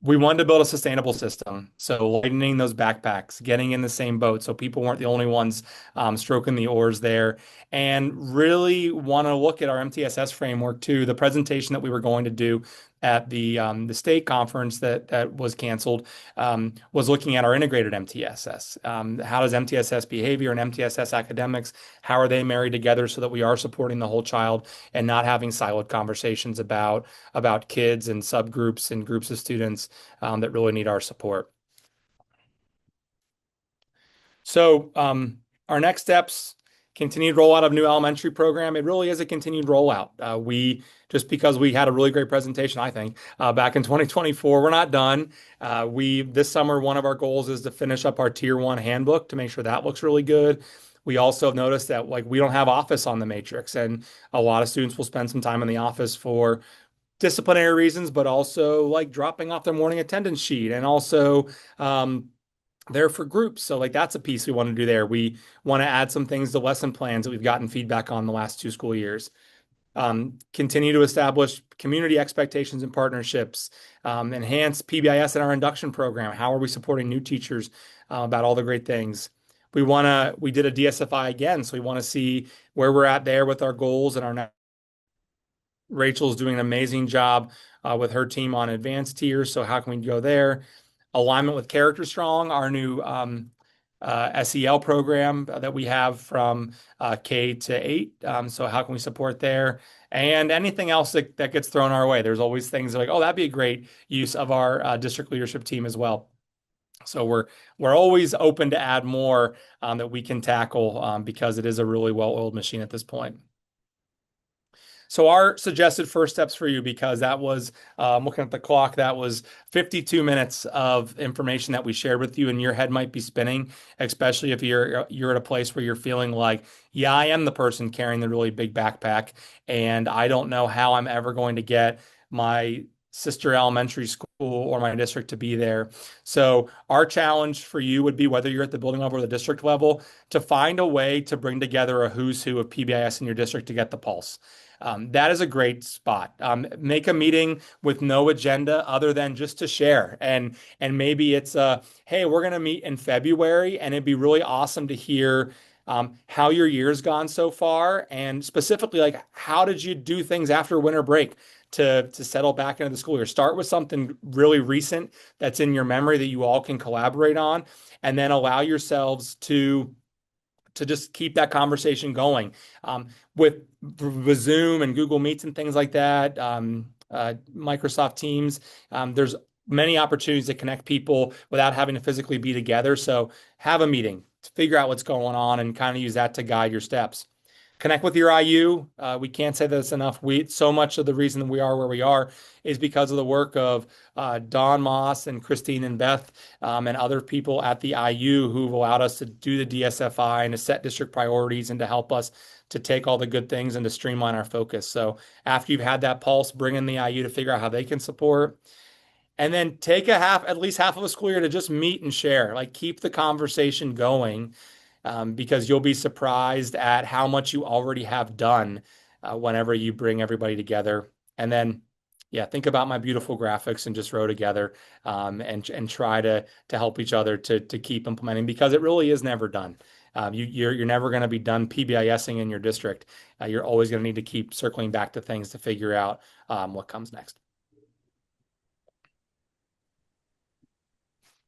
We wanted to build a sustainable system. So lightening those backpacks, getting in the same boat so people weren't the only ones stroking the oars there, and really want to look at our MTSS framework too. The presentation that we were going to do at the state conference that was canceled was looking at our integrated MTSS. How does MTSS behavior and MTSS academics, how are they married together so that we are supporting the whole child and not having siloed conversations about kids and subgroups and groups of students that really need our support. So our next steps, continued rollout of new elementary program. It really is a continued rollout. Just because we had a really great presentation, I think, back in 2024, we're not done. This summer, one of our goals is to finish up our Tier 1 handbook to make sure that looks really good. We also have noticed that we don't have office on the matrix, and a lot of students will spend some time in the office for disciplinary reasons, but also dropping off their morning attendance sheet and also there for groups. So that's a piece we want to do there. We want to add some things to lesson plans that we've gotten feedback on the last 2 school years. Continue to establish community expectations and partnerships, enhance PBIS in our induction program. How are we supporting new teachers about all the great things? We did a DSFI again, so we want to see where we're at there with our goals and our Rachel's doing an amazing job with her team on advanced tiers. So how can we go there? Alignment with Character Strong, our new SEL program that we have from K to 8. So how can we support there? And anything else that gets thrown our way. There's always things like, oh, that'd be a great use of our district leadership team as well. So we're always open to add more that we can tackle because it is a really well-oiled machine at this point. So our suggested first steps for you, because that was, looking at the clock, that was 52 minutes of information that we shared with you, and your head might be spinning, especially if you're at a place where you're feeling like, yeah, I am the person carrying the really big backpack, and I don't know how I'm ever going to get my sister elementary school or my district to be there. So our challenge for you would be, whether you're at the building level or the district level, to find a way to bring together a who's who of PBIS in your district to get the pulse. That is a great spot. Make a meeting with no agenda other than just to share. And maybe it's hey, we're going to meet in February, and it'd be really awesome to hear how your year's gone so far, and specifically, how did you do things after winter break to settle back into the school year? Start with something really recent that's in your memory that you all can collaborate on, and then allow yourselves to just keep that conversation going. With Zoom and Google Meets and things like that, Microsoft Teams, there's many opportunities to connect people without having to physically be together. So have a meeting to figure out what's going on and kind of use that to guide your steps. Connect with your IU. We can't say this enough. So much of the reason that we are where we are is because of the work of Don Moss and Christine and Beth and other people at the IU who've allowed us to do the DSFI and to set district priorities and to help us to take all the good things and to streamline our focus. So after you've had that pulse, bring in the IU to figure out how they can support. And then take at least half of a school year to just meet and share. Keep the conversation going. Because you'll be surprised at how much you already have done whenever you bring everybody together. And then, yeah, think about my beautiful graphics and just row together and try to help each other to keep implementing, because it really is never done. You're never going to be done PBISing in your district. You're always going to need to keep circling back to things to figure out what comes next.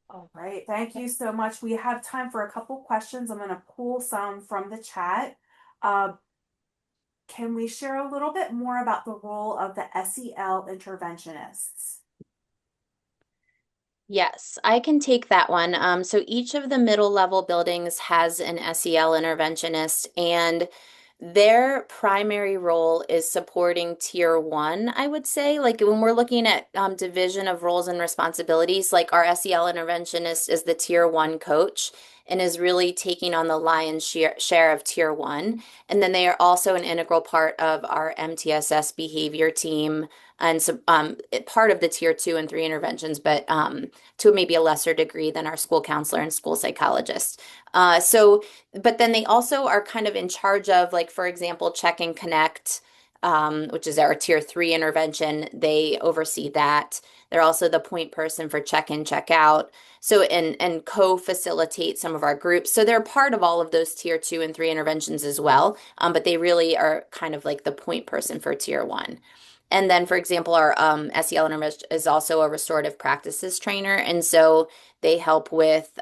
All right, thank you so much. We have time for a couple questions. I'm going to pull some from the chat. Can we share a little bit more about the role of the SEL interventionists? Yes, I can take that one. So each of the middle level buildings has an SEL interventionist, and their primary role is supporting Tier 1, I would say. When we're looking at division of roles and responsibilities, our SEL interventionist is the Tier 1 coach and is really taking on the lion's share of Tier 1. And then they are also an integral part of our MTSS behavior team, and so part of the Tier 2 and 3 interventions, but to maybe a lesser degree than our school counselor and school psychologist. But then they also are kind of in charge of, for example, Check and Connect, which is our Tier 3 intervention. They oversee that. They're also the point person for check in, check out. So, and co-facilitate some of our groups. So they're part of all of those Tier 2 and 3 interventions as well. But they really are kind of like the point person for Tier 1. And then, for example, our SEL intervention is also a restorative practices trainer. And so they help with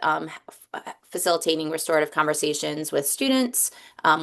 facilitating restorative conversations with students,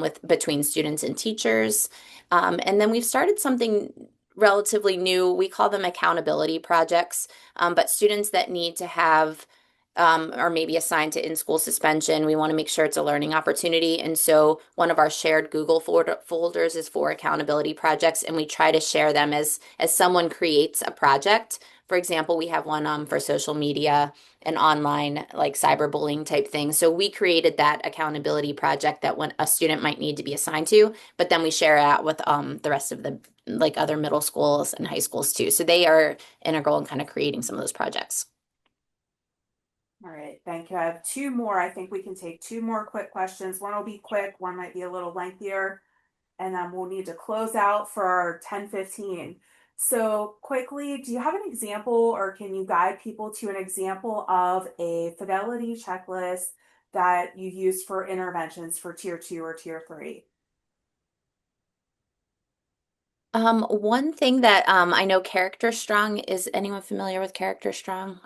with between students and teachers. And then we've started something relatively new. We call them accountability projects, but students that need to have or maybe assigned to in-school suspension. We want to make sure it's a learning opportunity. And so one of our shared Google folders is for accountability projects, and we try to share them as someone creates a project. For example, we have one for social media and online like cyberbullying type thing. So we created that accountability project that when a student might need to be assigned to, but then we share it out with the rest of the like other middle schools and high schools too. So they are integral in kind of creating some of those projects. All right, thank you. I have two more. I think we can take two more quick questions. One will be quick, one might be a little lengthier, and then we'll need to close out for 10:15. So quickly, do you have an example or can you guide people to an example of a fidelity checklist that you use for interventions for tier 2 or tier 3? One thing that I know Character Strong, is anyone familiar with Character Strong?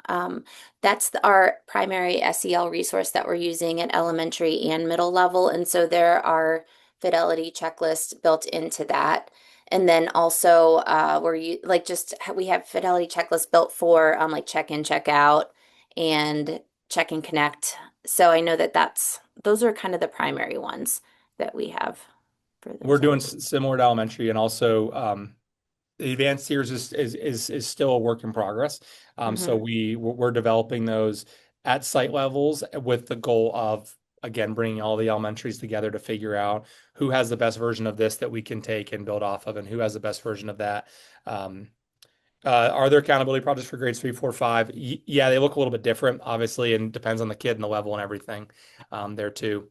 That's our primary SEL resource that we're using at elementary and middle level. And so there are fidelity checklists built into that. And then also we have fidelity checklists built for like check in, check out, and check and connect. So I know that those are kind of the primary ones that we have for We're those doing activities. similar to elementary, and also the advanced tiers is still a work in progress. So Mhm. we're developing those at site levels with the goal of again bringing all the elementaries together to figure out who has the best version of this that we can take and build off of, and who has the best version of that. Um, are there accountability projects for grades 3, 4, 5? Yeah, they look a little bit different, obviously, and depends on the kid and the level and everything there too.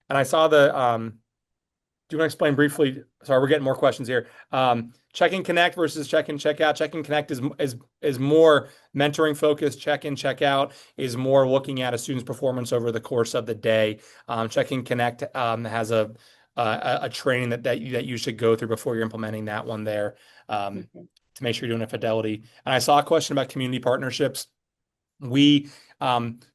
And I saw do you want to explain briefly? Sorry, we're getting more questions here. Check in connect versus check in check out. Check in connect is more mentoring focused. Check in check out is more looking at a student's performance over the course of the day. Check in connect has a training that you should go through before you're implementing that one there Mhm. to make sure you're doing a fidelity. And I saw a question about community partnerships. We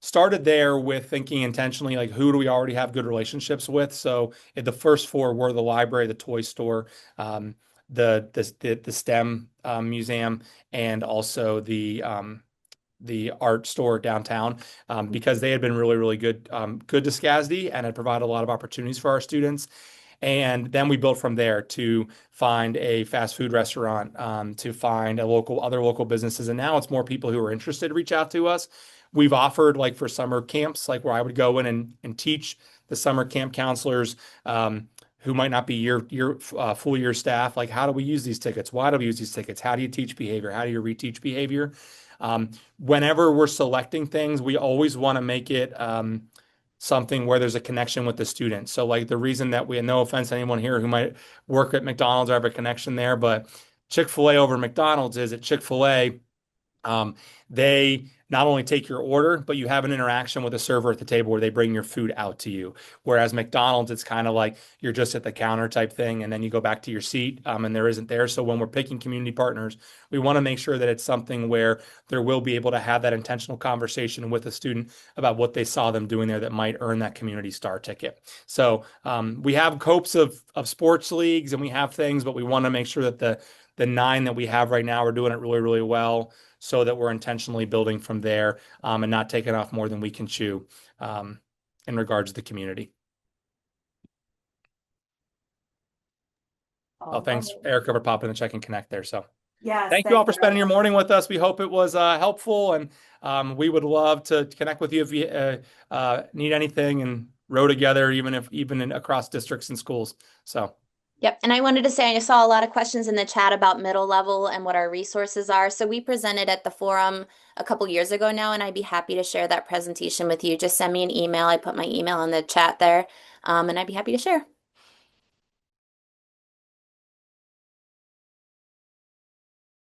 started there with thinking intentionally, like who do we already have good relationships with? So the first four were the library, the toy store, um, the STEM museum, and also the art store downtown, because they had been really, really good to SCASD and had provided a lot of opportunities for our students. And then we built from there to find a fast food restaurant, to find other local businesses. And now it's more people who are interested reach out to us. We've offered like for summer camps, like where I would go in and teach the summer camp counselors, who might not be your full year staff. Like, how do we use these tickets? Why do we use these tickets? How do you teach behavior? How do you reteach behavior? Whenever we're selecting things, we always want to make it something where there's a connection with the student. So like the reason that we, no offense to anyone here who might work at McDonald's or have a connection there, but Chick-fil-A over McDonald's is at Chick-fil-A, um, they not only take your order, but you have an interaction with a server at the table where they bring your food out to you. Whereas McDonald's, it's kind of like you're just at the counter type thing, and then you go back to your seat, and there isn't there. So when we're picking community partners, we want to make sure that it's something where there will be able to have that intentional conversation with a student about what they saw them doing there that might earn that community star ticket. So we have hopes of sports leagues and we have things, but we want to make sure that the 9 that we have right now are doing it really, really well, so that we're intentionally building from there, and not taking off more than we can chew, um, in regards to the community. Oh, All thanks, right. Erica, for popping the check and connect there. So Yes, thank you all thank for you. spending your morning with us. We hope it was helpful, and we would love to connect with you if you need anything and row together, even across districts and schools. So Yep. And I wanted to say, I saw a lot of questions in the chat about middle level and what our resources are. So we presented at the forum a couple years ago now, and I'd be happy to share that presentation with you. Just send me an email. I put my email in the chat there, and I'd be happy to share.